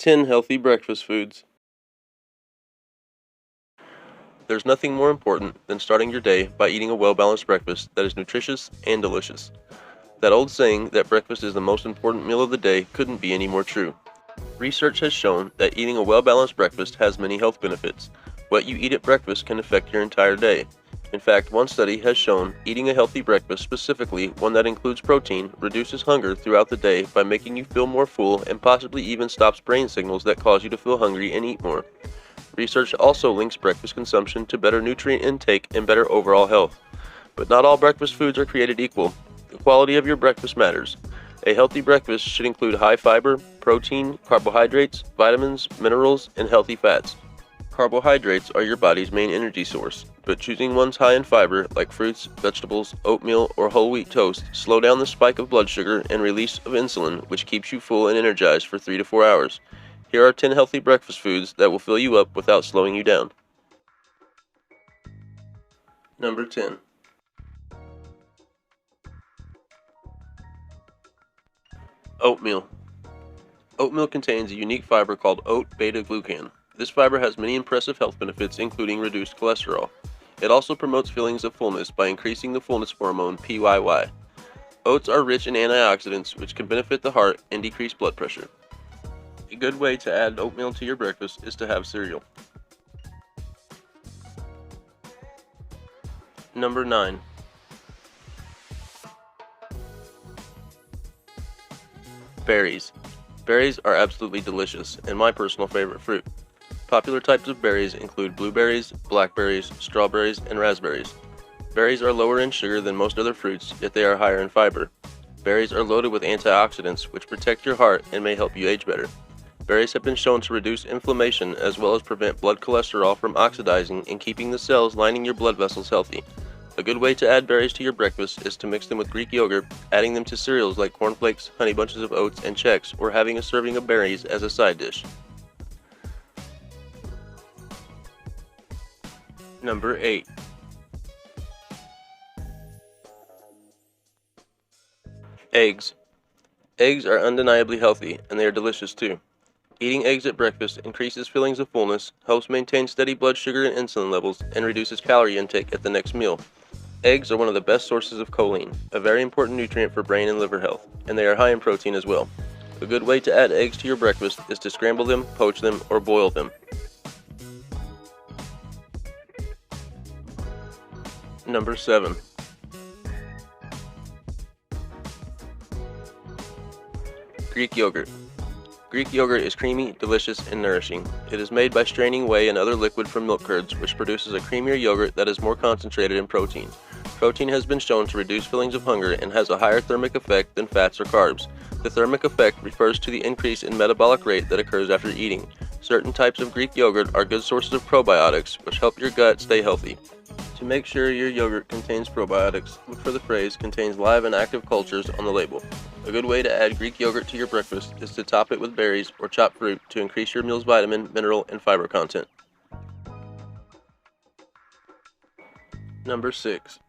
10 healthy breakfast foods. There's nothing more important than starting your day by eating a well-balanced breakfast that is nutritious and delicious. That old saying that breakfast is the most important meal of the day couldn't be any more true. Research has shown that eating a well-balanced breakfast has many health benefits. What you eat at breakfast can affect your entire day. In fact, one study has shown eating a healthy breakfast, specifically one that includes protein, reduces hunger throughout the day by making you feel more full and possibly even stops brain signals that cause you to feel hungry and eat more. Research also links breakfast consumption to better nutrient intake and better overall health. But not all breakfast foods are created equal. The quality of your breakfast matters. A healthy breakfast should include high fiber, protein, carbohydrates, vitamins, minerals, and healthy fats. Carbohydrates are your body's main energy source, but choosing ones high in fiber, like fruits, vegetables, oatmeal, or whole wheat toast, slow down the spike of blood sugar and release of insulin, which keeps you full and energized for 3 to 4 hours. Here are 10 healthy breakfast foods that will fill you up without slowing you down. Number 10. Oatmeal. Oatmeal contains a unique fiber called oat beta-glucan. This fiber has many impressive health benefits, including reduced cholesterol. It also promotes feelings of fullness by increasing the fullness hormone PYY. Oats are rich in antioxidants, which can benefit the heart and decrease blood pressure. A good way to add oatmeal to your breakfast is to have cereal. Number 9. Berries. Berries are absolutely delicious and my personal favorite fruit. Popular types of berries include blueberries, blackberries, strawberries, and raspberries. Berries are lower in sugar than most other fruits, yet they are higher in fiber. Berries are loaded with antioxidants, which protect your heart and may help you age better. Berries have been shown to reduce inflammation as well as prevent blood cholesterol from oxidizing and keeping the cells lining your blood vessels healthy. A good way to add berries to your breakfast is to mix them with Greek yogurt, adding them to cereals like cornflakes, honey bunches of oats, and Chex, or having a serving of berries as a side dish. Number 8. Eggs. Eggs are undeniably healthy, and they are delicious too. Eating eggs at breakfast increases feelings of fullness, helps maintain steady blood sugar and insulin levels, and reduces calorie intake at the next meal. Eggs are one of the best sources of choline, a very important nutrient for brain and liver health, and they are high in protein as well. A good way to add eggs to your breakfast is to scramble them, poach them, or boil them. Number 7. Greek yogurt. Greek yogurt is creamy, delicious, and nourishing. It is made by straining whey and other liquid from milk curds, which produces a creamier yogurt that is more concentrated in protein. Protein has been shown to reduce feelings of hunger and has a higher thermic effect than fats or carbs. The thermic effect refers to the increase in metabolic rate that occurs after eating. Certain types of Greek yogurt are good sources of probiotics, which help your gut stay healthy. To make sure your yogurt contains probiotics, look for the phrase "contains live and active cultures" on the label. A good way to add Greek yogurt to your breakfast is to top it with berries or chopped fruit to increase your meal's vitamin, mineral, and fiber content. Number 6.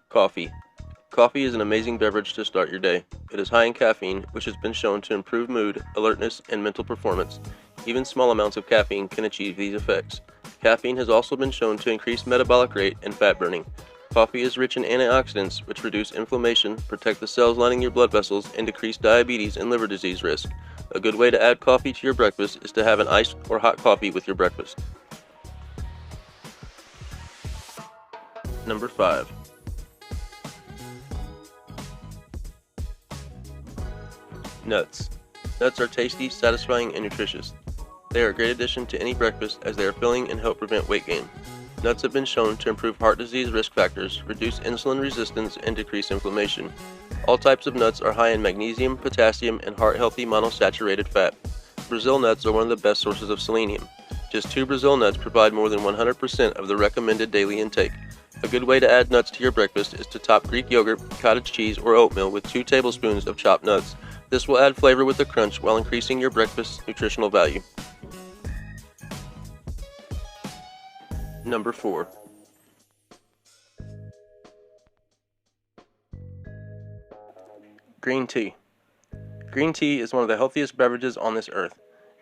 Coffee. Coffee is an amazing beverage to start your day. It is high in caffeine, which has been shown to improve mood, alertness, and mental performance. Even small amounts of caffeine can achieve these effects. Caffeine has also been shown to increase metabolic rate and fat burning. Coffee is rich in antioxidants, which reduce inflammation, protect the cells lining your blood vessels, and decrease diabetes and liver disease risk. A good way to add coffee to your breakfast is to have an iced or hot coffee with your breakfast. Number 5. Nuts. Nuts are tasty, satisfying, and nutritious. They are a great addition to any breakfast as they are filling and help prevent weight gain. Nuts have been shown to improve heart disease risk factors, reduce insulin resistance, and decrease inflammation. All types of nuts are high in magnesium, potassium, and heart-healthy monosaturated fat. Brazil nuts are one of the best sources of selenium. Just 2 Brazil nuts provide more than 100% of the recommended daily intake. A good way to add nuts to your breakfast is to top Greek yogurt, cottage cheese, or oatmeal with 2 tablespoons of chopped nuts. This will add flavor with the crunch while increasing your breakfast's nutritional value. Number 4. Green tea. Green tea is one of the healthiest beverages on this earth.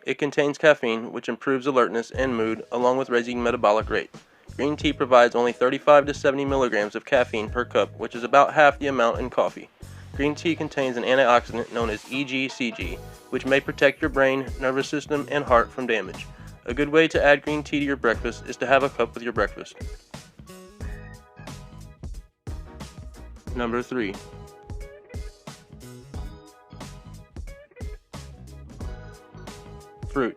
It contains caffeine, which improves alertness and mood, along with raising metabolic rate. Green tea provides only 35 to 70 milligrams of caffeine per cup, which is about half the amount in coffee. Green tea contains an antioxidant known as EGCG, which may protect your brain, nervous system, and heart from damage. A good way to add green tea to your breakfast is to have a cup with your breakfast. Number 3. Fruit.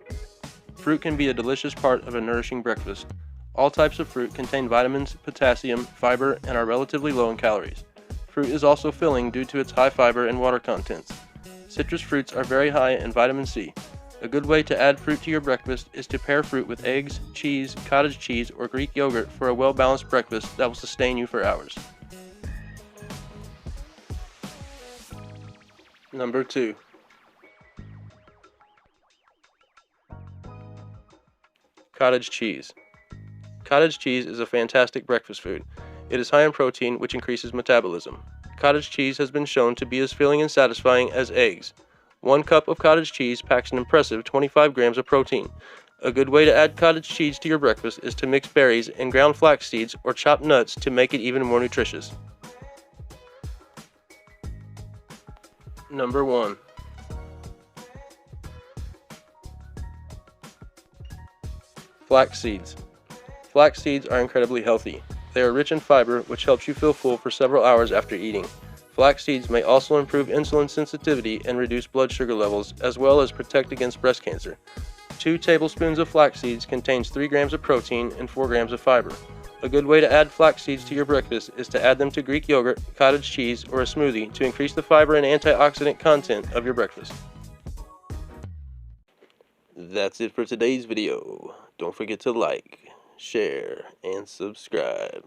Fruit can be a delicious part of a nourishing breakfast. All types of fruit contain vitamins, potassium, fiber, and are relatively low in calories. Fruit is also filling due to its high fiber and water contents. Citrus fruits are very high in vitamin C. A good way to add fruit to your breakfast is to pair fruit with eggs, cheese, cottage cheese, or Greek yogurt for a well-balanced breakfast that will sustain you for hours. Number 2. Cottage cheese. Cottage cheese is a fantastic breakfast food. It is high in protein, which increases metabolism. Cottage cheese has been shown to be as filling and satisfying as eggs. 1 cup of cottage cheese packs an impressive 25 grams of protein. A good way to add cottage cheese to your breakfast is to mix berries and ground flax seeds or chopped nuts to make it even more nutritious. Number 1. Flax seeds. Flax seeds are incredibly healthy. They are rich in fiber, which helps you feel full for several hours after eating. Flax seeds may also improve insulin sensitivity and reduce blood sugar levels, as well as protect against breast cancer. 2 tablespoons of flax seeds contains 3 grams of protein and 4 grams of fiber. A good way to add flax seeds to your breakfast is to add them to Greek yogurt, cottage cheese, or a smoothie to increase the fiber and antioxidant content of your breakfast. That's it for today's video. Don't forget to like, share, and subscribe.